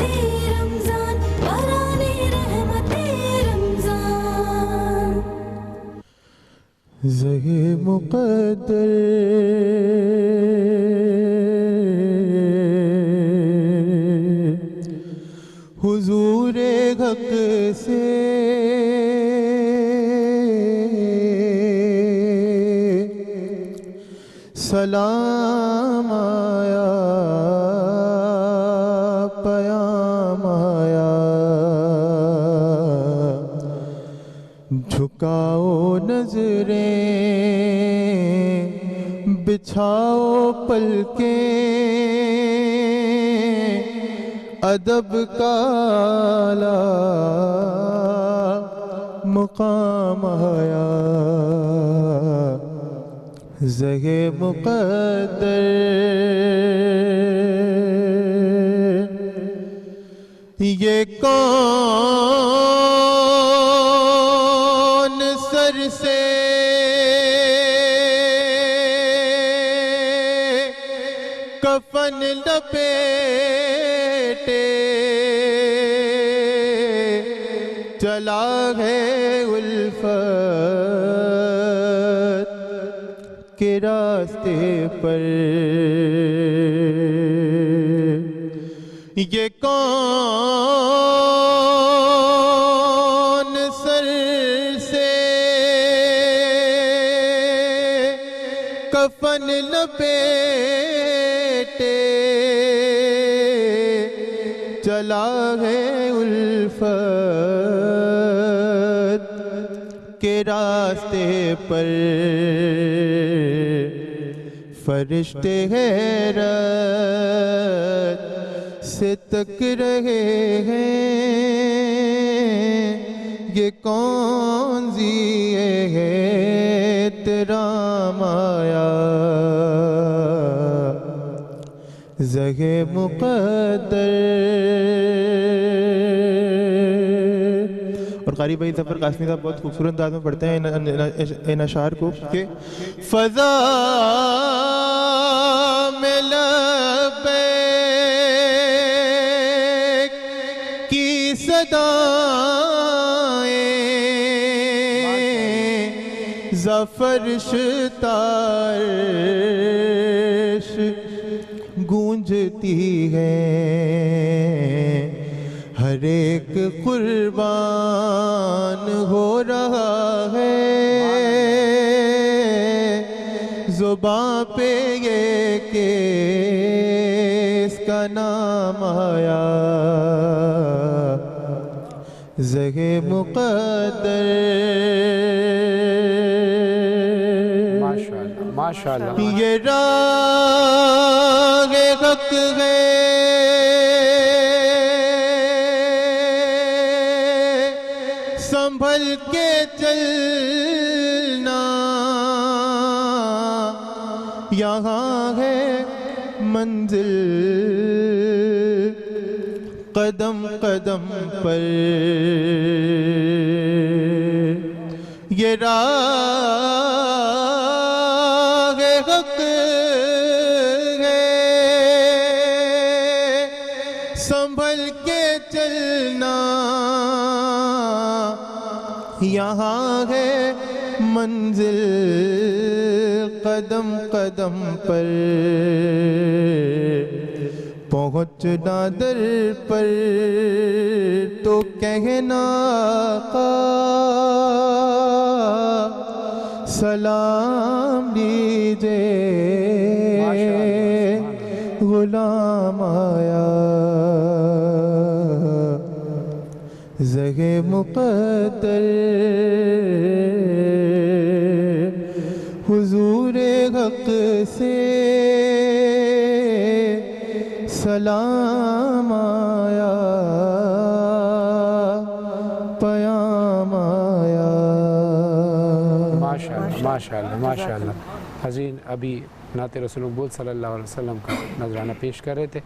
رمضان باران رحمت رمضان زہے مقدر حضور حق سے سلام آیا پیام آیا جھکاؤ نظریں بچھاؤ پلکیں ادب کا اعلیٰ مقام آیا زہے مقدر یہ کون سر سے کفن لپیٹے چلا ہے الفت کے راستے پر یہ کون سر سے کفن لپیٹے چلا ہے الفت کے راستے پر فرشتے حیرت سے تک رہے ہیں یہ کون ذی احترام آیا زہے مقدر اور قاری بھائی ظفر قاسمی صاحب بہت خوبصورت انداز میں پڑھتے ہیں ان اشعار کو کہ فضا میں لبیک کی صدائیں زفرش تارش گونجتی ہیں ہر ایک قربان ہو رہا ہے زباں پہ یہ کہ اس کا نام آیا زہے مقدر ماشاءاللہ یہ راہ حق ہے سنبھل کے چلنا یہاں ہے منزل قدم قدم پر یہ راہ حق ہے سنبھل کے چلنا یہاں ہے منزل قدم قدم پر پہنچنا در پر تو کہنا آقا سلام دیجئے غلام آیا زہے مقدر حضور حق سے سلام آیا پیام آیا ماشاءاللہ ماشاءاللہ حزین ابھی نعت رسول مقبول صلی اللہ علیہ وسلم کا نذرانہ پیش کر رہے تھے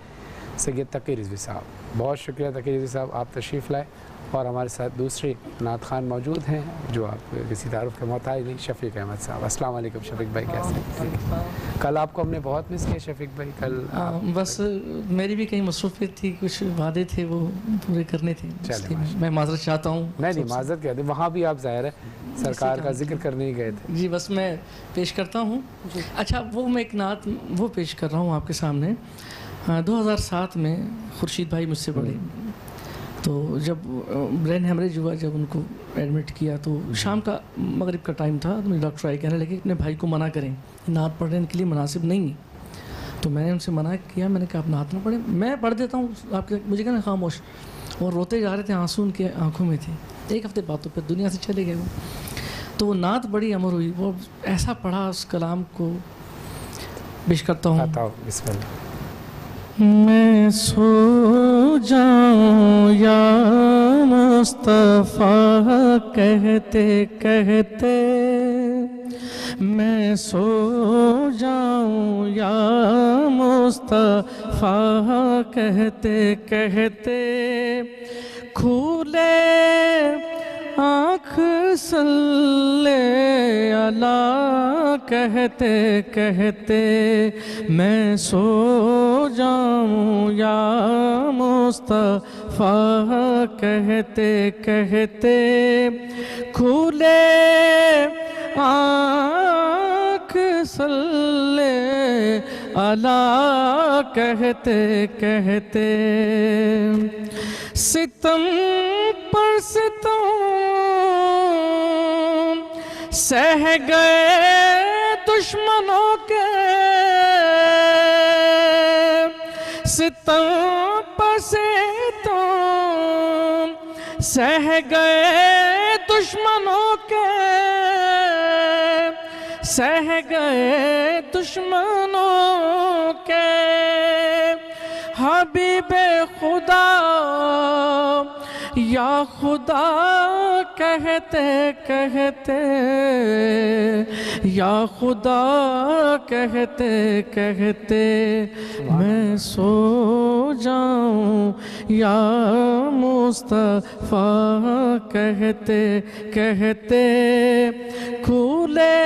سید تقی رضوی صاحب. بہت شکریہ تقی رضوی صاحب، آپ تشریف لائے. اور ہمارے ساتھ دوسرے نعت خوان موجود ہیں جو آپ کسی تعارف کے محتاج نہیں، شفیق احمد صاحب. السلام علیکم شفیق بھائی، کیسے ہیں؟ کل آپ کو ہم نے بہت مس کیا شفیق بھائی. کل بس میری بھی کہیں مصروفیت تھی، کچھ وعدے تھے وہ پورے کرنے تھے، میں معذرت چاہتا ہوں. نہیں معذرت کیا تھی، وہاں بھی آپ ظاہر ہے سرکار کا ذکر کرنے ہی گئے تھے. جی بس میں پیش کرتا ہوں. اچھا وہ میں ایک نعت وہ پیش کر رہا ہوں آپ کے سامنے. 2007 میں خورشید بھائی مجھ سے بڑے، تو جب برین ہیمریج ہوا، جب ان کو ایڈمٹ کیا تو شام کا مغرب کا ٹائم تھا، تو ڈاکٹر آئی کہنے لگے اپنے بھائی کو منع کریں، نعت پڑھنے کے لیے مناسب نہیں ہے. تو میں نے ان سے منع کیا، میں نے کہا آپ نعت نہ پڑھیں، میں پڑھ دیتا ہوں آپ کے. مجھے کہنا خاموش، اور روتے جا رہے تھے، آنسو ان کے آنکھوں میں تھے. 1 ہفتے بعد تو پھر دنیا سے چلے گئے وہ. تو وہ نعت بڑی امر ہوئی، وہ ایسا پڑھا اس کلام کو پیش کرتا ہوں. بسم اللہ. میں سو جاؤں یا مصطفیٰ کہتے کہتے، میں سو جاؤں یا مصطفیٰ کہتے کہتے، کھولے آنکھ صلی اللہ کہتے کہتے، میں سو جاؤں یا مصطفیٰ کہتے کہتے، کھولے آنکھ صلی اللہ کہتے کہتے، ستم پر ستم سہ گئے دشمنوں کے، ستم پر ستم سہ گئے دشمنوں کے، سہ گئے دشمنوں کے، حبیب خدا یا خدا کہتے کہتے، یا خدا کہتے کہتے، میں سو جاؤں یا مصطفیٰ کہتے کہتے، کھولے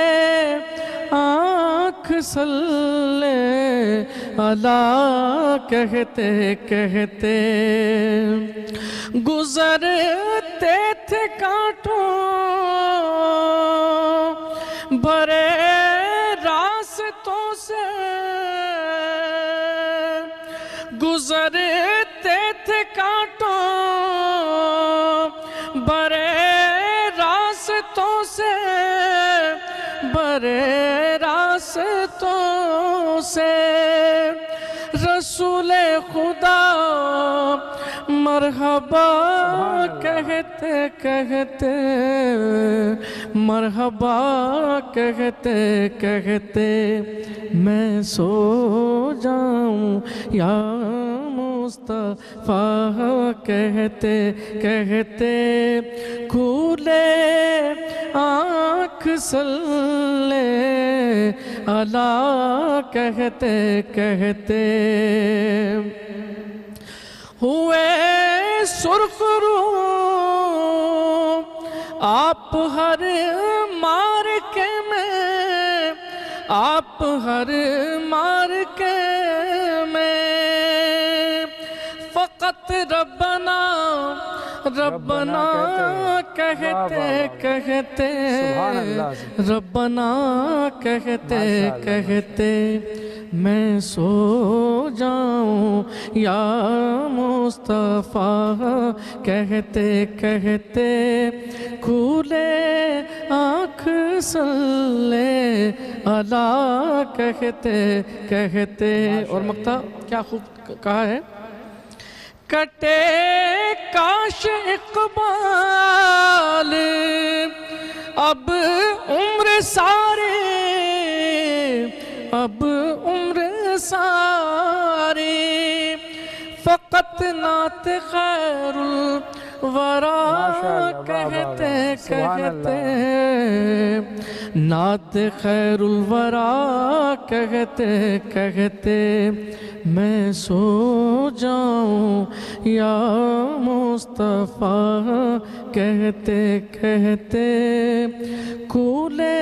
آنکھ صلی اللہ کہتے کہتے، گزرتے تھے کانٹوں بھرے راستوں سے، گزرتے تھے کانٹوں بھرے راستوں سے، بھرے راستوں سے، رسول خدا مرحبا کہتے کہتے، مرحبا کہتے کہتے، میں سو جاؤں یا مصطفیٰ کہتے کہتے، کھولے آنکھ صلی اللہ کہتے کہتے، ہوئے سرخ رو آپ ہر مارکے میں، آپ ہر مارکے میں، فقط ربنا ربنا کہتے کہتے، ربنا کہتے کہتے، میں سو جاؤں یا مصطفیٰ کہتے کہتے، کھولے آنکھ صلی اللہ کہتے کہتے. اور مقطع کیا خوب کہا ہے، کٹے کاش اقبال اب عمر سارے، اب عمر ساری، فقط نعت خیر ورا ماشاءاللہ، کہتے سبحان کہتے نعت خیر الورا کہتے کہتے میں سو جاؤں یا مصطفیٰ کہتے کہتے کولے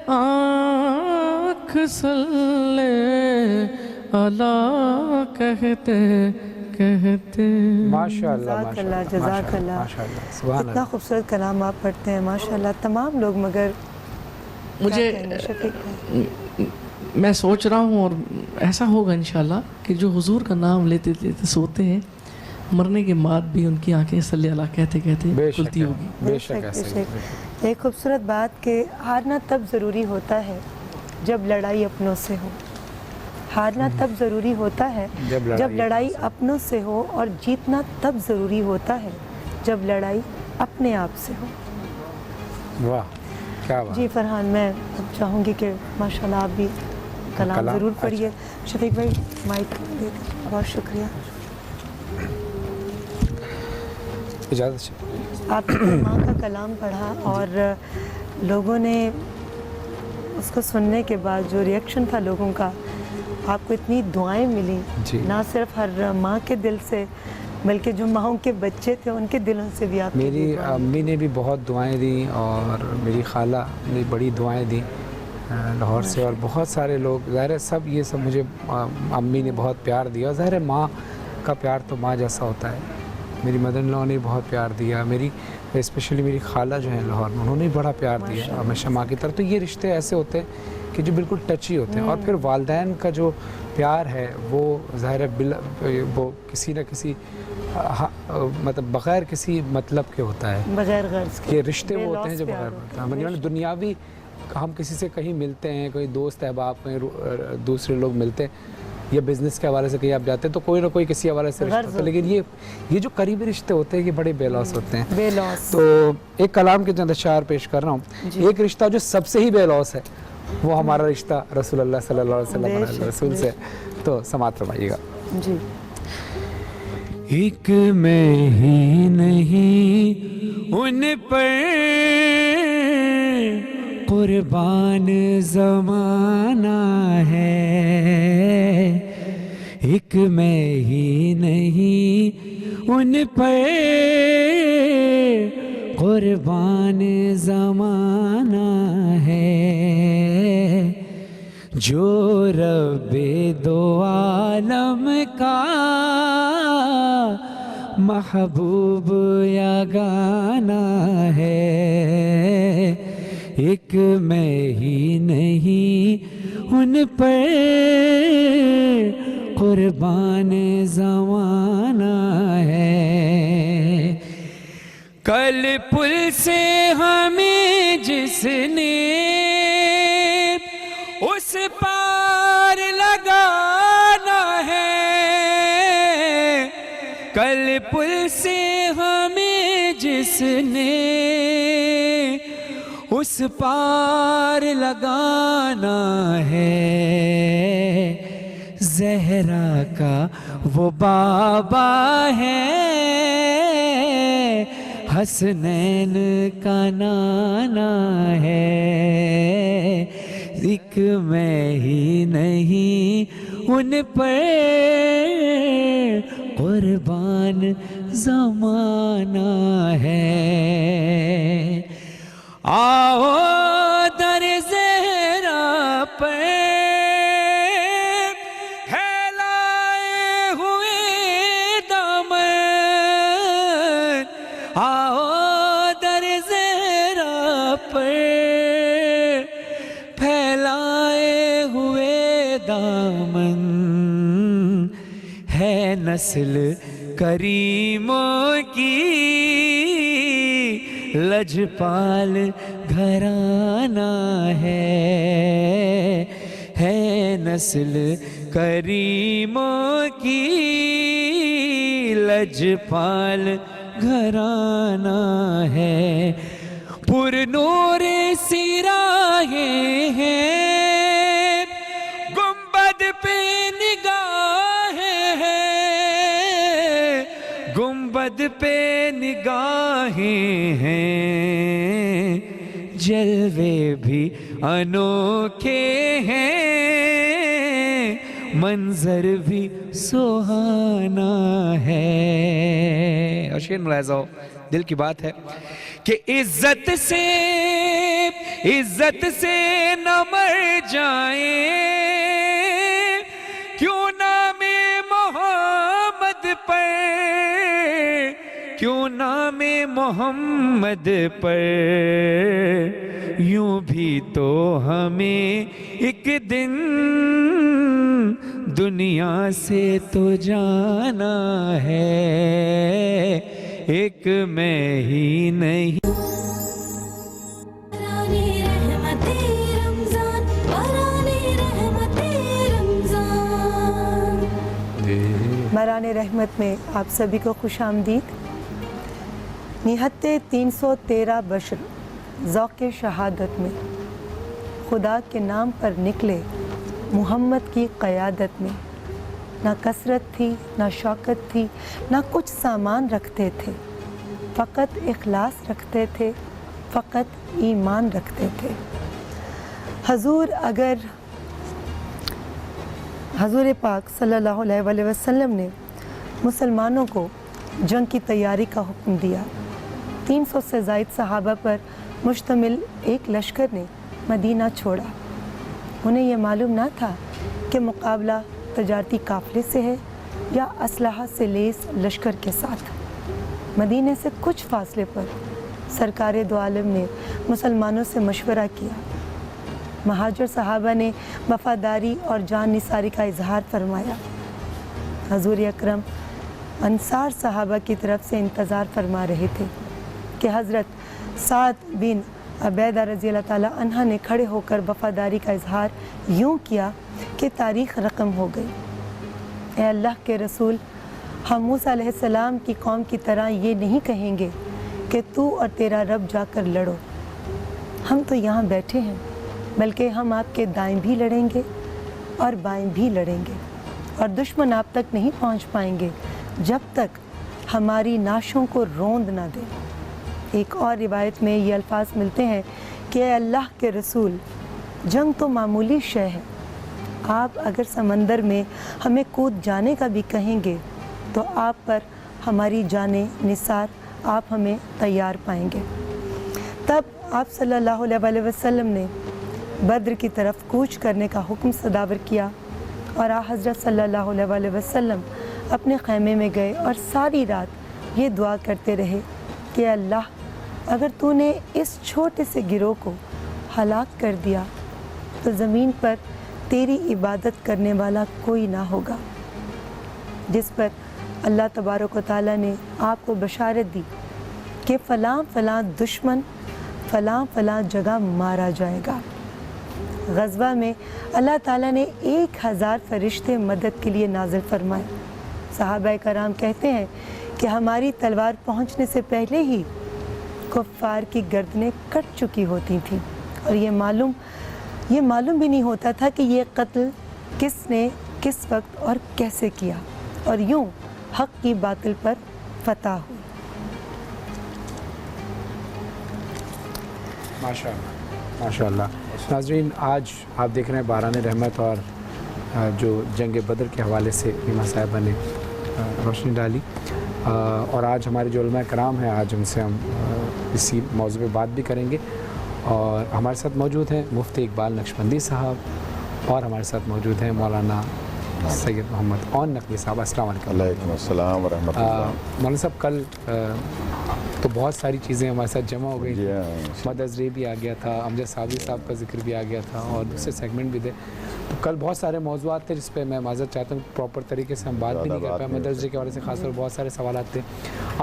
آنکھ صلی اللہ کہتے کہتے ماشاءاللہ جزاک اللہ جزاک اللہ. ماشاءاللہ سبحان اتنا اللہ. خوبصورت کلام آپ پڑھتے ہیں ماشاءاللہ. تمام لوگ مگر مجھے کیا کہیں گے شفیق بھائی؟ میں سوچ رہا ہوں اور ایسا ہوگا انشاءاللہ کہ جو حضور کا نام لیتے لیتے سوتے ہیں مرنے کے بعد بھی ان کی آنکھیں صلی اللہ کہتے کہتے بے شک کھلتی ہوگی. بے شک ایسے ہی. ایک خوبصورت بات کہ ہارنا تب ضروری ہوتا ہے جب لڑائی اپنوں سے ہو. ہارنا تب ضروری ہوتا ہے جب لڑائی اپنوں سے ہو، اور جیتنا تب ضروری ہوتا ہے جب لڑائی اپنے آپ سے ہو. واہ کیا بات. جی فرحان، میں اب چاہوں گی کہ ماشاءاللہ آپ بھی کلام ضرور پڑھیے. شفیق بھائی مائک دے دیں. بہت شکریہ. اجازت سے آپ نے ماں کا کلام پڑھا اور لوگوں نے اس کو سننے کے بعد جو ریئیکشن تھا لوگوں کا، آپ کو اتنی دعائیں ملیں جی. نہ صرف ہر ماں کے دل سے بلکہ جو ماؤں کے بچے تھے ان کے دلوں سے بھی. آپ میری امی نے بھی بہت دعائیں دیں اور میری خالہ نے بڑی دعائیں دیں لاہور سے، اور بہت سارے لوگ، ظاہر ہے سب یہ سب مجھے امی نے بہت پیار دیا. ظاہر ہے ماں کا پیار تو ماں جیسا ہوتا ہے. میری مدر ان لاء نے بہت پیار دیا. میری اسپیشلی میری خالہ جو ہیں لاہور میں، انہوں نے بڑا پیار دیا ہمیشہ ماں کی طرف. تو یہ رشتے ایسے ہوتے ہیں کہ جو بالکل ٹچی ہوتے ہیں. اور پھر والدین کا جو پیار ہے وہ ظاہر ہے وہ کسی نہ کسی مطلب بغیر کسی مطلب کے ہوتا ہے. بغیر غرض کے یہ رشتے وہ ہوتے ہیں جو بغیر مطلب دنیاوی. ہم کسی سے کہیں ملتے ہیں، کوئی دوست احباب کہیں دوسرے لوگ ملتے ہیں یا بزنس کے حوالے سے کہیں آپ جاتے ہیں تو کوئی نہ کوئی کسی حوالے سے رشتہ ہوتا ہے. لیکن یہ جو قریبی رشتے ہوتے ہیں یہ بڑے بے لوث ہوتے ہیں. بے لوث. تو ایک کلام کے چند اشعار پیش کر رہا ہوں. ایک رشتہ جو سب سے ہی بے لوث ہے وہ ہمارا رشتہ رسول اللہ صلی اللہ علیہ وسلم رسول سے. تو سماعت فرمائیے گا. جی. ایک میں ہی نہیں ان پر قربان زمانہ ہے. ایک میں ہی نہیں ان پر قربان زمانہ ہے. جو رب دو عالم کا محبوب یگانہ ہے. ایک میں ہی نہیں ان پر قربان زمانہ ہے. کل پل سے ہمیں جس نے اس پار لگانا ہے. کل پل سے ہمیں جس نے اس پار لگانا ہے. زہرا کا وہ بابا ہے، حسنین کا نانا ہے. ایک میں ہی نہیں ان پر قربان زمانہ ہے. آؤ در زہرا پر پھیلائے ہوئے دامن. آؤ در زہرا پر پھیلائے ہوئے دامن. ہے نسل کریموں کی لجپال گھرانہ ہے. نسل کریموں کی لجپال گھرانہ ہے. پر نور سراہیں ہیں، گنبد پہ نگاہ ہے. گنبد محمد پہ نگاہیں ہیں، جلوے بھی انوکھے ہیں، منظر بھی سہانا ہے۔ اور شعر ملاحظہ ہو، دل کی بات ہے کہ عزت سے نہ مر جائیں، کیوں نام محمد پر، کیوں نام محمد پر، یوں بھی تو ہمیں ایک دن دنیا سے تو جانا ہے، ایک میں ہی نہیں۔ بارانی رحمت رمضان، بارانی رحمت رمضان۔ ماران رحمت میں آپ سبھی کو خوش آمدید۔ نہت 313 بشر ذوق شہادت میں خدا کے نام پر نکلے محمد کی قیادت میں، نہ کثرت تھی نہ شوکت تھی، نہ کچھ سامان رکھتے تھے، فقط اخلاص رکھتے تھے، فقط ایمان رکھتے تھے۔ حضور پاک صلی اللہ علیہ وسلم نے مسلمانوں کو جنگ کی تیاری کا حکم دیا۔ 300 سے زائد صحابہ پر مشتمل ایک لشکر نے مدینہ چھوڑا۔ انہیں یہ معلوم نہ تھا کہ مقابلہ تجارتی قافلے سے ہے یا اسلحہ سے لیس لشکر کے ساتھ۔ مدینے سے کچھ فاصلے پر سرکار دو عالم نے مسلمانوں سے مشورہ کیا۔ مہاجر صحابہ نے وفاداری اور جان نثاری کا اظہار فرمایا۔ حضور اکرم انصار صحابہ کی طرف سے انتظار فرما رہے تھے کہ حضرت سعد بن عبیدہ رضی اللہ تعالیٰ عنہ نے کھڑے ہو کر وفاداری کا اظہار یوں کیا کہ تاریخ رقم ہو گئی۔ اے اللہ کے رسول، ہم موسیٰ علیہ السلام کی قوم کی طرح یہ نہیں کہیں گے کہ تو اور تیرا رب جا کر لڑو۔ ہم تو یہاں بیٹھے ہیں، بلکہ ہم آپ کے دائیں بھی لڑیں گے اور بائیں بھی لڑیں گے، اور دشمن آپ تک نہیں پہنچ پائیں گے جب تک ہماری نعشوں کو روند نہ دیں۔ ایک اور روایت میں یہ الفاظ ملتے ہیں کہ اے اللہ کے رسول، جنگ تو معمولی شے ہے، آپ اگر سمندر میں ہمیں کود جانے کا بھی کہیں گے تو آپ پر ہماری جانیں نثار، آپ ہمیں تیار پائیں گے۔ تب آپ صلی اللہ علیہ وسلم نے بدر کی طرف کوچ کرنے کا حکم صادر کیا، اور حضرت صلی اللہ علیہ وسلم اپنے خیمے میں گئے اور ساری رات یہ دعا کرتے رہے کہ اللہ، اگر تو نے اس چھوٹے سے گروہ کو ہلاک کر دیا تو زمین پر تیری عبادت کرنے والا کوئی نہ ہوگا۔ جس پر اللہ تبارک و تعالیٰ نے آپ کو بشارت دی کہ فلاں فلاں دشمن فلاں فلاں جگہ مارا جائے گا۔ غزوہ میں اللہ تعالیٰ نے 1000 فرشتے مدد کے لیے نازل فرمائے۔ صحابہ کرام کہتے ہیں کہ ہماری تلوار پہنچنے سے پہلے ہی کفار کی گردنیں کٹ چکی ہوتی تھیں، اور یہ معلوم بھی نہیں ہوتا تھا کہ یہ قتل کس نے کس وقت اور کیسے کیا، اور یوں حق کی باطل پر فتح ہوئی۔ ماشاء اللہ۔ ناظرین، آج آپ دیکھ رہے ہیں باران رحمت، اور جو جنگ بدر کے حوالے سے نیما صاحبہ نے روشنی ڈالی، اور آج ہمارے جو علماء کرام ہیں، آج ان سے ہم اسی موضوع پہ بات بھی کریں گے۔ اور ہمارے ساتھ موجود ہیں مفتی اقبال نقشبندی صاحب، اور ہمارے ساتھ موجود ہیں مولانا سید محمد اون نقوی صاحب۔ السلام علیکم۔ وعلیکم السلام ورحمۃ اللہ۔ مولانا صاحب، کل تو بہت ساری چیزیں ہمارے ساتھ جمع ہو گئی تھیں۔ مدرز ری بھی آ گیا تھا، امجد صابری صاحب کا ذکر بھی آ گیا تھا، اور دوسرے سیگمنٹ بھی تھے۔ تو کل بہت سارے موضوعات تھے جس پہ میں معذرت چاہتا ہوں، پراپر طریقے سے ہم بات بھی نہیں کر پائے۔ مدرز ری کے حوالے سے خاص طور بہت سارے سوالات تھے۔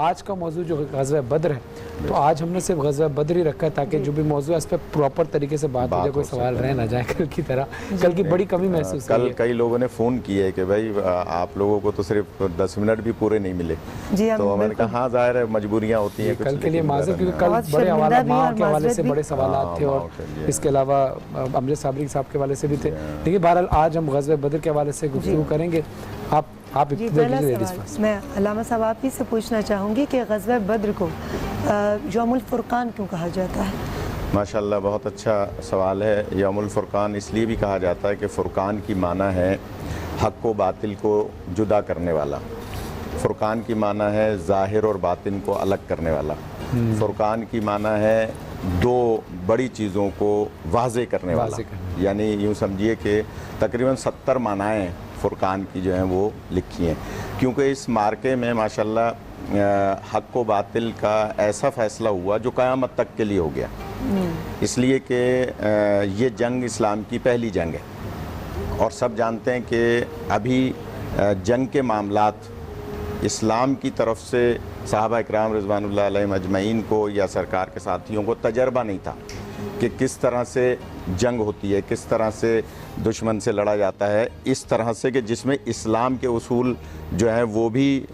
آج کا موضوع جو غزوہ بدر ہے، تو آج ہم نے صرف غزوہ بدر ہی رکھا ہے تاکہ جو بھی موضوع ہے اس پہ پراپر طریقے سے بات ہو جائے، کوئی سوال رہ نہ جائے کل کی طرح۔ کل کی بڑی کمی محسوس ہوئی ہے۔ کئی لوگوں نے فون کیا ہے کہ بھائی آپ لوگوں کو تو صرف 10 منٹ بھی پورے نہیں ملے، تو میں نے کہا ہاں ظاہر ہے مجبوریاں ہوتی ہیں کل کے لیے معذرت، کیونکہ کل بڑے ماں کے حوالے سے بڑے سوالات تھے، اور اس کے علاوہ امجد صابری صاحب کے حوالے سے بھی تھے۔ لیکن بہرحال آج ہم غزوہ بدر کے حوالے سے گفتگو کریں گے۔ آپ آپ جی ابتدا پہلا کیجیے لیڈیز سوال فرسٹ۔ میں علامہ صاحب آپ ہی سے پوچھنا چاہوں گی کہ غزوہ بدر کو یوم الفرقان کیوں کہا جاتا ہے؟ ماشاءاللہ بہت اچھا سوال ہے۔ یوم الفرقان اس لیے بھی کہا جاتا ہے کہ فرقان کی معنی ہے حق و باطل کو جدا کرنے والا۔ فرقان کی معنی ہے ظاہر اور باطن کو الگ کرنے والا۔ فرقان کی معنی ہے دو بڑی چیزوں کو واضح کرنے والا، یعنی یوں سمجھیے کہ تقریباً 70 معنائیں فرقان کی جو ہیں وہ لکھی ہیں، کیونکہ اس مارکے میں ماشاءاللہ حق و باطل کا ایسا فیصلہ ہوا جو قیامت تک کے لیے ہو گیا، اس لیے کہ یہ جنگ اسلام کی پہلی جنگ ہے، اور سب جانتے ہیں کہ ابھی جنگ کے معاملات اسلام کی طرف سے صحابہ اکرام رضوان اللہ علیہم اجمعین کو یا سرکار کے ساتھیوں کو تجربہ نہیں تھا کہ کس طرح سے جنگ ہوتی ہے، کس طرح سے دشمن سے لڑا جاتا ہے، اس طرح سے کہ جس میں اسلام کے اصول جو ہیں وہ بھی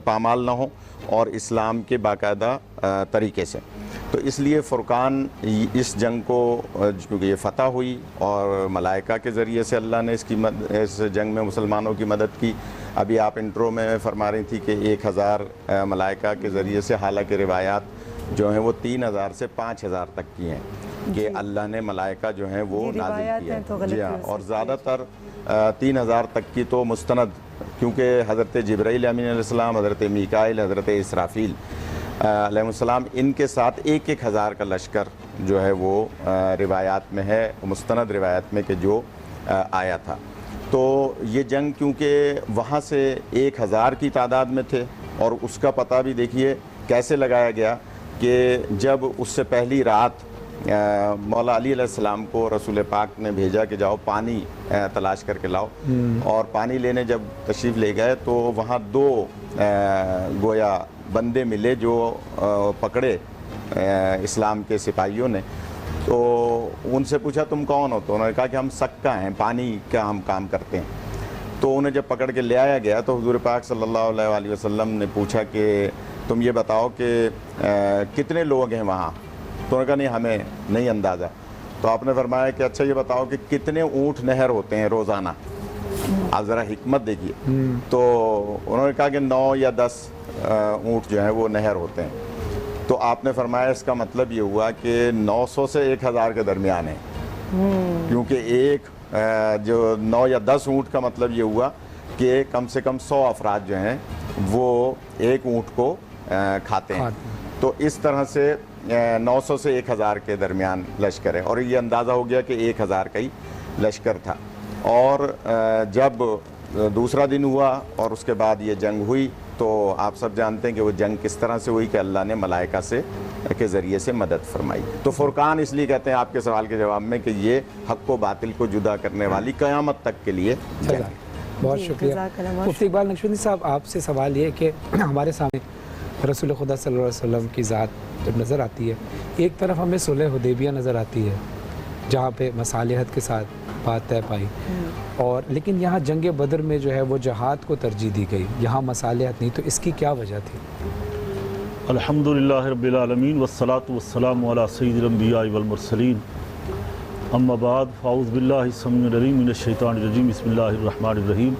پامال نہ ہوں اور اسلام کے باقاعدہ طریقے سے۔ تو اس لیے فرقان اس جنگ کو کیونکہ یہ فتح ہوئی اور ملائکہ کے ذریعے سے اللہ نے اس جنگ میں مسلمانوں کی مدد کی۔ ابھی آپ انٹرو میں فرما رہی تھی کہ 1000 ملائکہ کے ذریعے سے، حالانکہ روایات جو ہیں وہ 3000 سے 5000 تک کی ہیں کہ اللہ نے ملائکہ جو ہیں وہ نازل کیا ہے۔ جی ہاں، اور زیادہ تر 3000 تک کی تو مستند، کیونکہ حضرت جبرائیل امین علیہ السلام، حضرت میکائیل، حضرت اسرافیل علیہ السلام، ان کے ساتھ 1000 کا لشکر جو ہے وہ روایات میں ہے، مستند روایت میں کہ جو آیا تھا۔ تو یہ جنگ کیونکہ وہاں سے 1000 کی تعداد میں تھے، اور اس کا پتہ بھی دیکھیے کیسے لگایا گیا کہ جب اس سے پہلی رات مولا علی علیہ السلام کو رسول پاک نے بھیجا کہ جاؤ پانی تلاش کر کے لاؤ، اور پانی لینے جب تشریف لے گئے تو وہاں 2 گویا بندے ملے جو پکڑے اسلام کے سپاہیوں نے۔ تو ان سے پوچھا تم کون ہو؟ تو انہوں نے کہا کہ ہم سکہ ہیں، پانی کا ہم کام کرتے ہیں۔ تو انہیں جب پکڑ کے لے آیا گیا تو حضور پاک صلی اللہ علیہ وآلہ وسلم نے پوچھا کہ تم یہ بتاؤ کہ کتنے لوگ ہیں وہاں؟ تو انہوں نے کہا نہیں ہمیں نہیں اندازہ۔ تو آپ نے فرمایا کہ اچھا یہ بتاؤ کہ کتنے اونٹ نہر ہوتے ہیں روزانہ؟ آپ ذرا حکمت دیکھیے۔ تو انہوں نے کہا کہ 9 یا 10 اونٹ جو ہیں وہ نہر ہوتے ہیں۔ تو آپ نے فرمایا اس کا مطلب یہ ہوا کہ 900 سے 1000 کے درمیان ہے، کیونکہ ایک جو 9 یا 10 اونٹ کا مطلب یہ ہوا کہ کم سے کم 100 افراد جو ہیں وہ ایک اونٹ کو کھاتے ہیں۔ تو اس طرح سے 900 سے 1000 کے درمیان لشکر ہے، اور یہ اندازہ ہو گیا کہ 1000 کا ہی لشکر تھا۔ اور جب دوسرا دن ہوا اور اس کے بعد یہ جنگ ہوئی تو آپ سب جانتے ہیں کہ وہ جنگ کس طرح سے ہوئی کہ اللہ نے ملائکہ کے ذریعے سے مدد فرمائی۔ تو فرقان اس لیے کہتے ہیں آپ کے سوال کے جواب میں کہ یہ حق و باطل کو جدا کرنے والی قیامت تک کے لیے جنگ ہے۔ بہت شکریہ مفتی اقبال نقشبندی صاحب، آپ سے سوال یہ ہے کہ ہمارے سامنے رسول خدا صلی اللہ علیہ وسلم کی ذات جب نظر آتی ہے، ایک طرف ہمیں صلح حدیبیہ نظر آتی ہے جہاں پہ مصالحت کے ساتھ بات طے پائی، اور لیکن یہاں جنگ بدر میں جو ہے وہ جہاد کو ترجیح دی گئی، یہاں مصالحت نہیں، تو اس کی کیا وجہ تھی؟ الحمدللہ رب العالمین والصلاة والسلام علی سید الانبیاء والمرسلین، اما بعد فاعوذ باللہ السمیع العلیم من الشیطان الرجیم، بسم اللہ الرحمن الرحیم۔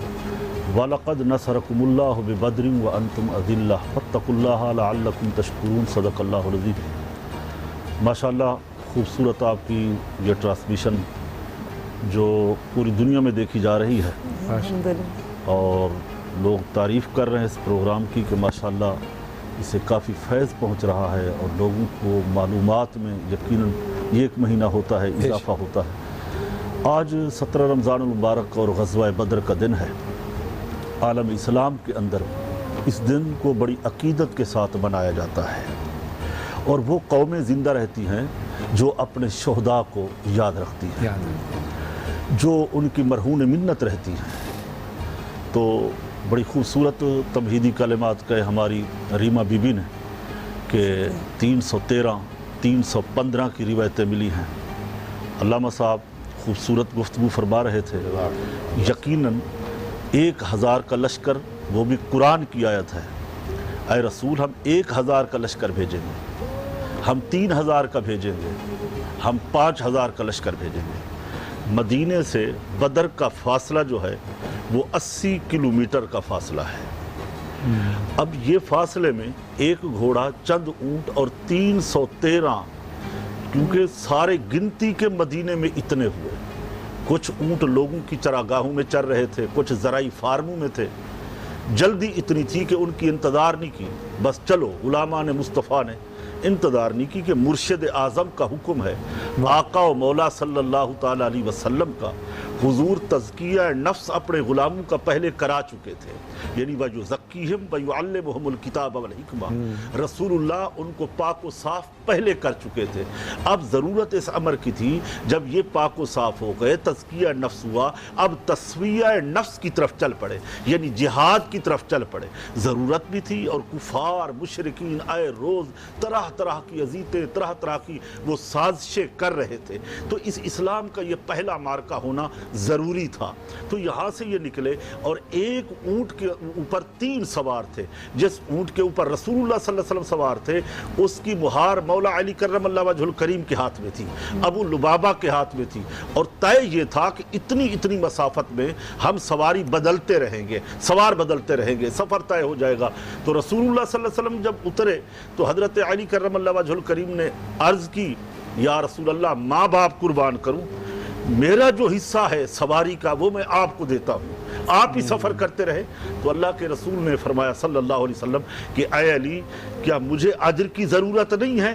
وَلَقَدْ نَصَرَكُمُ اللَّهُ بِبَدْرٍ وَأَنْتُمْ أَذِلَّةٌ فَاتَّقُوا اللَّهَ لَعَلَّكُمْ تَشْكُرُونَ، صدق اللہ العظیم۔ ماشاءاللہ خوبصورت آپ کی یہ ٹرانسمیشن جو پوری دنیا میں دیکھی جا رہی ہے، اور لوگ تعریف کر رہے ہیں اس پروگرام کی کہ ماشاءاللہ اسے کافی فیض پہنچ رہا ہے، اور لوگوں کو معلومات میں یقیناً یہ 1 مہینہ ہوتا ہے اضافہ ہوتا ہے۔ آج 17 رمضان المبارک اور غزوہ بدر کا دن ہے۔ عالم اسلام کے اندر اس دن کو بڑی عقیدت کے ساتھ منایا جاتا ہے، اور وہ قومیں زندہ رہتی ہیں جو اپنے شہداء کو یاد رکھتی ہیں، جو ان کی مرہون منت رہتی ہیں۔ تو بڑی خوبصورت تمہیدی کلمات کا ہماری ریما بی بی نے کہ 313 315 کی روایتیں ملی ہیں۔ علامہ صاحب خوبصورت گفتگو فرما رہے تھے، یقیناً 1000 کا لشکر، وہ بھی قرآن کی آیت ہے، اے رسول ہم 1000 کا لشکر بھیجیں گے، ہم 3000 کا بھیجیں گے، ہم 5000 کا لشکر بھیجیں گے۔ مدینے سے بدر کا فاصلہ جو ہے وہ 80 کلومیٹر کا فاصلہ ہے۔ اب یہ فاصلے میں ایک گھوڑا، چند اونٹ اور 313، کیونکہ سارے گنتی کے مدینے میں اتنے ہوئے، کچھ اونٹ لوگوں کی چراگاہوں میں چر رہے تھے، کچھ زرعی فارموں میں تھے۔ جلدی اتنی تھی کہ ان کی انتظار نہیں کی، بس چلو، غلامان مصطفیٰ نے انتظار نہیں کی کہ مرشد اعظم کا حکم ہے، آقا و مولا صلی اللہ تعالیٰ علیہ وسلم کا۔ حضور تزکیہ نفس اپنے غلاموں کا پہلے کرا چکے تھے، یعنی وَيُزَكِّيهِمْ وَيُعَلِّمُهُمُ الْكِتَابَ وَالْحِكْمَةَ، رسول اللہ ان کو پاک و صاف پہلے کر چکے تھے۔ اب ضرورت اس امر کی تھی، جب یہ پاک و صاف ہو گئے، تزکیہ نفس ہوا، اب تسویہ نفس کی طرف چل پڑے، یعنی جہاد کی طرف چل پڑے۔ ضرورت بھی تھی، اور کفار مشرکین آئے روز طرح طرح کی اذیتیں، طرح طرح کی وہ سازشیں کر رہے تھے۔ تو اس اسلام کا یہ پہلا مارکہ ہونا ضروری تھا۔ تو یہاں سے یہ نکلے، اور ایک اونٹ کے اوپر 3 سوار تھے۔ جس اونٹ کے اوپر رسول اللہ صلی اللہ علیہ وسلم سوار تھے، اس کی مہار مولا علی کرم اللہ وجہ الکریم کے ہاتھ میں تھی، ابو لبابہ کے ہاتھ میں تھی، اور طے یہ تھا کہ اتنی مسافت میں ہم سواری بدلتے رہیں گے، سوار بدلتے رہیں گے، سفر طے ہو جائے گا۔ تو رسول اللہ صلی اللہ علیہ وسلم جب اترے تو حضرت علی کرم اللہ وجہ الکریم نے عرض کی، یا رسول اللہ، ماں باپ قربان کروں، میرا جو حصہ ہے سواری کا وہ میں آپ کو دیتا ہوں، آپ ہی سفر کرتے رہے۔ تو اللہ کے رسول نے فرمایا صلی اللہ علیہ وسلم کہ اے علی، کیا مجھے اجر کی ضرورت نہیں ہے؟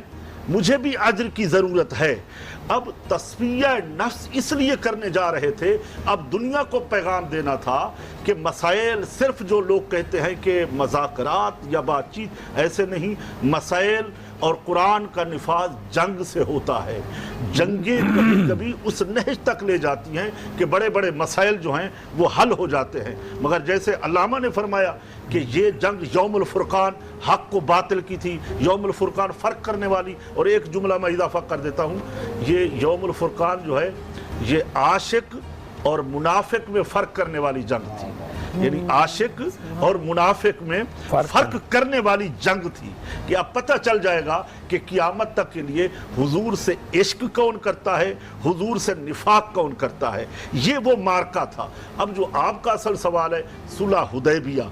مجھے بھی اجر کی ضرورت ہے۔ اب تسویہ نفس اس لیے کرنے جا رہے تھے، اب دنیا کو پیغام دینا تھا کہ مسائل صرف جو لوگ کہتے ہیں کہ مذاکرات یا بات چیت، ایسے نہیں، مسائل اور قرآن کا نفاذ جنگ سے ہوتا ہے۔ جنگیں کبھی کبھی اس نہج تک لے جاتی ہیں کہ بڑے بڑے مسائل جو ہیں وہ حل ہو جاتے ہیں، مگر جیسے علامہ نے فرمایا کہ یہ جنگ یوم الفرقان حق و باطل کی تھی، یوم الفرقان فرق کرنے والی۔ اور ایک جملہ میں اضافہ کر دیتا ہوں، یہ یوم الفرقان جو ہے یہ عاشق اور منافق میں فرق کرنے والی جنگ تھی، یعنی عاشق اور منافق میں فرق کرنے والی جنگ تھی، کہ اب پتہ چل جائے گا کہ قیامت تک کے لیے حضور سے عشق کون کرتا ہے، حضور سے نفاق کون کرتا ہے۔ یہ وہ مارکہ تھا۔ اب جو آپ کا اصل سوال ہے صلح حدیبیہ،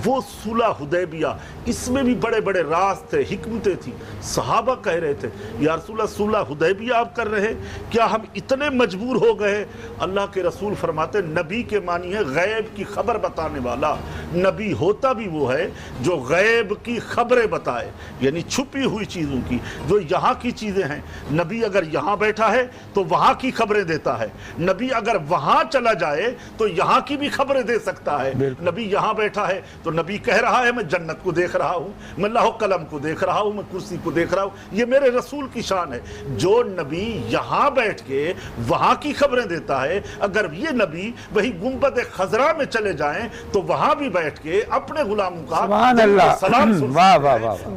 وہ صلح حدیبیہ، اس میں بھی بڑے بڑے راز تھے، حکمتیں تھیں۔ صحابہ کہہ رہے تھے یا رسول اللہ صلح حدیبیہ آپ کر رہے ہیں، کیا ہم اتنے مجبور ہو گئے؟ اللہ کے رسول فرماتے نبی کے معنی ہے غیب کی خبر بتانے والا۔ نبی ہوتا بھی وہ ہے جو غیب کی خبریں بتائے، یعنی چھپی ہوئی چیزوں کی، جو یہاں کی چیزیں ہیں۔ نبی اگر یہاں بیٹھا ہے تو وہاں کی خبریں دیتا ہے، نبی اگر وہاں چلا جائے تو یہاں کی بھی خبریں دے سکتا ہے۔ نبی یہاں بیٹھا ہے تو نبی کہہ رہا ہے میں جنت کو دیکھ رہا ہوں، میں لوح قلم کو دیکھ رہا ہوں، میں کرسی کو دیکھ رہا ہوں۔ یہ میرے رسول کی شان ہے۔ جو نبی یہاں بیٹھ کے وہاں کی خبریں دیتا ہے، اگر یہ نبی وہی گنبد خضرا میں چلے جائیں تو وہاں بھی بیٹھ کے اپنے غلاموں کا سلام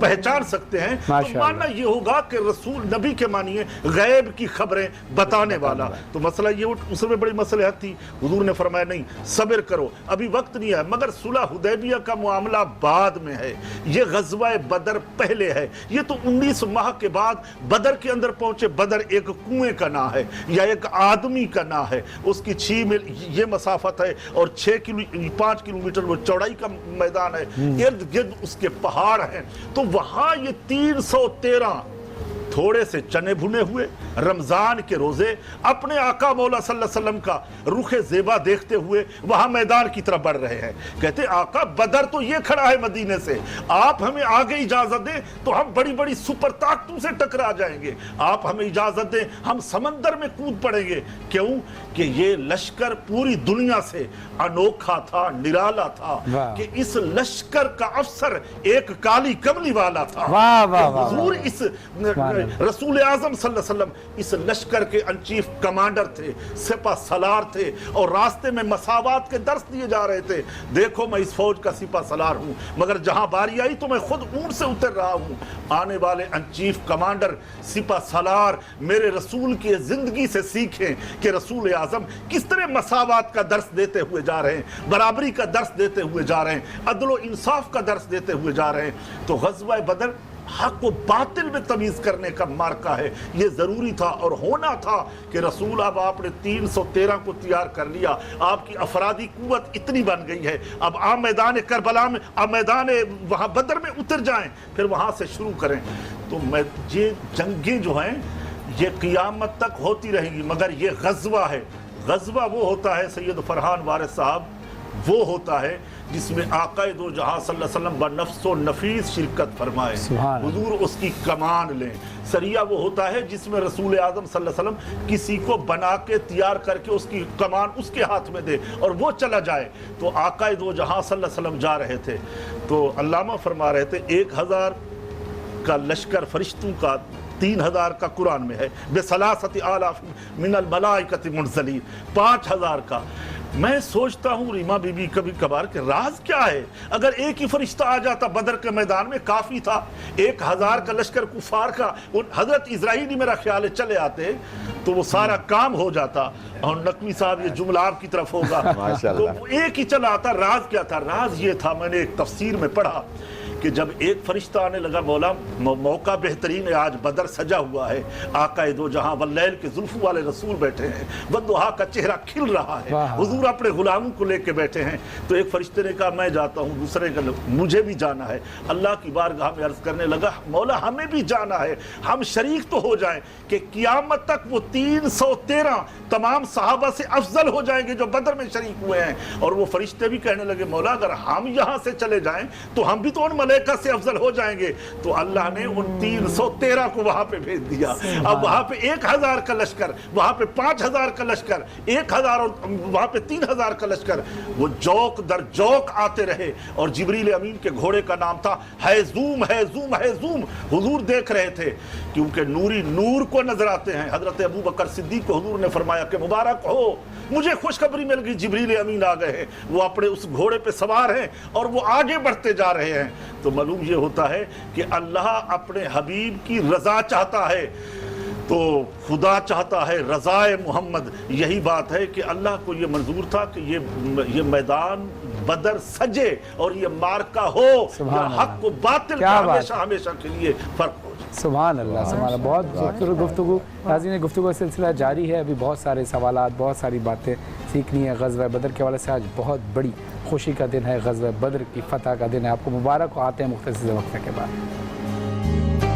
پہچان سکتے ہیں۔ تو ماننا یہ ہوگا کہ رسول نبی کے معنی ہے غیب کی خبریں بتانے والا۔ تو مسئلہ یہ اس میں بڑی مصلحت تھی، حضور نے فرمایا نہیں صبر کرو، ابھی وقت نہیں ہے۔ مگر صلح حدیبیہ کا معاملہ بعد میں ہے، یہ غزوہ بدر پہلے ہے۔ یہ تو 19 ماہ کے بعد بدر کے اندر پہنچے۔ بدر ایک کنویں کا نام ہے یا ایک آدمی کا نام ہے، اس کی 6 میل یہ مسافت ہے، اور 5 کلومیٹر وہ چوڑائی کا میدان ہے، ارد گرد اس کے پہاڑ ہیں۔ تو وہاں یہ 313 تھوڑے سے چنے بھنے ہوئے رمضان کے روزے اپنے آقا مولا صلی اللہ علیہ وسلم کا رخ زیبا دیکھتے ہوئے وہاں میدان کی طرف بڑھ رہے ہیں۔ کہتے آقا بدر تو یہ کھڑا ہے مدینے سے، آپ ہمیں آگے اجازت دیں تو ہم بڑی بڑی سپر طاقتوں سے ٹکرا جائیں گے، آپ ہمیں اجازت دیں ہم سمندر میں کود پڑیں گے۔ کیوں کہ یہ لشکر پوری دنیا سے انوکھا تھا، نرالا تھا، کہ اس لشکر کا افسر ایک کالی کملی والا تھا۔ حضور اس رسول اعظم صلی اللہ علیہ وسلم اس لشکر کے انچیف کمانڈر تھے، سپہ سالار تھے، اور راستے میں مساوات کے درس دیے جا رہے تھے۔ دیکھو میں اس فوج کا سپہ سالار ہوں، مگر جہاں باری آئی تو میں خود اونٹ سے اتر رہا ہوں۔ آنے والے انچیف کمانڈر سپہ سالار میرے رسول کی زندگی سے سیکھیں کہ رسول اعظم کس طرح مساوات کا درس دیتے ہوئے جا رہے ہیں، برابری کا درس دیتے ہوئے جا رہے ہیں، عدل و انصاف کا درس دیتے ہوئے جا رہے ہیں۔ تو غزوہ بدر حق و باطل میں تمیز کرنے کا مارکا ہے. یہ ضروری تھا اور ہونا تھا کہ رسول اب آپ نے 313 کو تیار کر لیا, آپ کی افرادی قوت اتنی بن گئی ہے, اب آپ میدان کربلا میں, آپ میدان وہاں بدر میں اتر جائیں, پھر وہاں سے شروع کریں. تو یہ جنگیں جو ہیں یہ قیامت تک ہوتی رہیں گی, مگر یہ غزوہ ہے. غزوہ وہ ہوتا ہے سید فرحان وارث صاحب, وہ ہوتا ہے جس میں آقا دو جہاں صلی اللہ علیہ وسلم بنفس و نفیس شرکت فرمائے, حضور اس کی کمان لیں. سریہ وہ ہوتا ہے جس میں رسول اعظم صلی اللہ علیہ وسلم کسی کو بنا کے تیار کر کے اس کی کمان اس کے ہاتھ میں دے اور وہ چلا جائے. تو آقا دو جہاں صلی اللہ علیہ وسلم جا رہے تھے, تو علامہ فرما رہے تھے 1000 کا لشکر فرشتوں کا, 3000 کا قرآن میں ہے, بثلاثۃ آلاف من الملائکۃ منزلین, 5000 کا. میں سوچتا ہوں ریما بی بی کبھی کبھار کہ راز کیا ہے؟ اگر ایک ہی فرشتہ آ جاتا بدر کے میدان میں کافی تھا. 1000 کا لشکر کفار کا, حضرت اسرائیلی میرا خیال ہے چلے آتے تو وہ سارا کام ہو جاتا. اور نقوی صاحب یہ جملہ آپ کی طرف ہوگا, تو ایک ہی چلا آتا. راز کیا تھا؟ راز یہ تھا, میں نے ایک تفسیر میں پڑھا کہ جب ایک فرشتہ آنے لگا, مولا موقع بہترین ہے, آج بدر سجا ہوا ہے, آقا دو جہاں واللیل کے زلفوں والے رسول بیٹھے ہیں, والضحیٰ کا چہرہ کھل رہا ہے, حضور اپنے غلاموں کو لے کے بیٹھے ہیں. تو ایک فرشتے نے کہا میں جاتا ہوں, دوسرے کا مجھے بھی جانا ہے. اللہ کی بارگاہ میں عرض کرنے لگا مولا ہمیں بھی جانا ہے, ہم شریک تو ہو جائیں کہ قیامت تک وہ 313 تمام صحابہ سے افضل ہو جائیں گے جو بدر میں شریک ہوئے ہیں. اور وہ فرشتے بھی کہنے لگے مولا اگر ہم یہاں سے چلے جائیں تو ہم بھی تو ان ملائکہ سے افضل ہو جائیں گے. تو اللہ نے ان 313 کو وہاں پہ بھیج دیا. اب وہاں پہ 1000 کا لشکر, وہاں پہ 5000 کا لشکر, 1000 اور وہاں پہ 3000 کا لشکر, وہ جوک در جوک آتے رہے. اور جبریل امین کے گھوڑے کا نام تھا ہیزوم. ہیزوم ہیزوم حضور دیکھ رہے تھے کیونکہ نوری نور کو نظر آتے ہیں. حضرت ابو بکر صدیق کو حضور نے فرمایا کہ مبارک ہو, مجھے خوشخبری مل گئی, جبریل امین آ گئے ہیں, وہ اپنے اس گھوڑے پہ سوار ہیں اور وہ آگے بڑھتے جا رہے ہیں. تو معلوم یہ ہوتا ہے کہ اللہ اپنے حبیب کی رضا چاہتا ہے تو خدا چاہتا ہے رضائے محمد. یہی بات ہے کہ اللہ کو یہ منظور تھا کہ یہ میدان بدر سجے اور یہ مارکا ہو, حق و باطل کا ہمیشہ ہمیشہ کے لیے فرق ہو جائے. سبحان اللہ, سبحان اللہ. بہت خوبصورت گفتگو. ناظرین گفتگو کا سلسلہ جاری ہے, ابھی بہت سارے سوالات, بہت ساری باتیں سیکھنی ہے. غزوہ بدر کے حوالے سے آج بہت بڑی خوشی کا دن ہے, غزوہ بدر کی فتح کا دن ہے. آپ کو مبارک ہو. آتے ہیں مختصر وقفے کے بعد.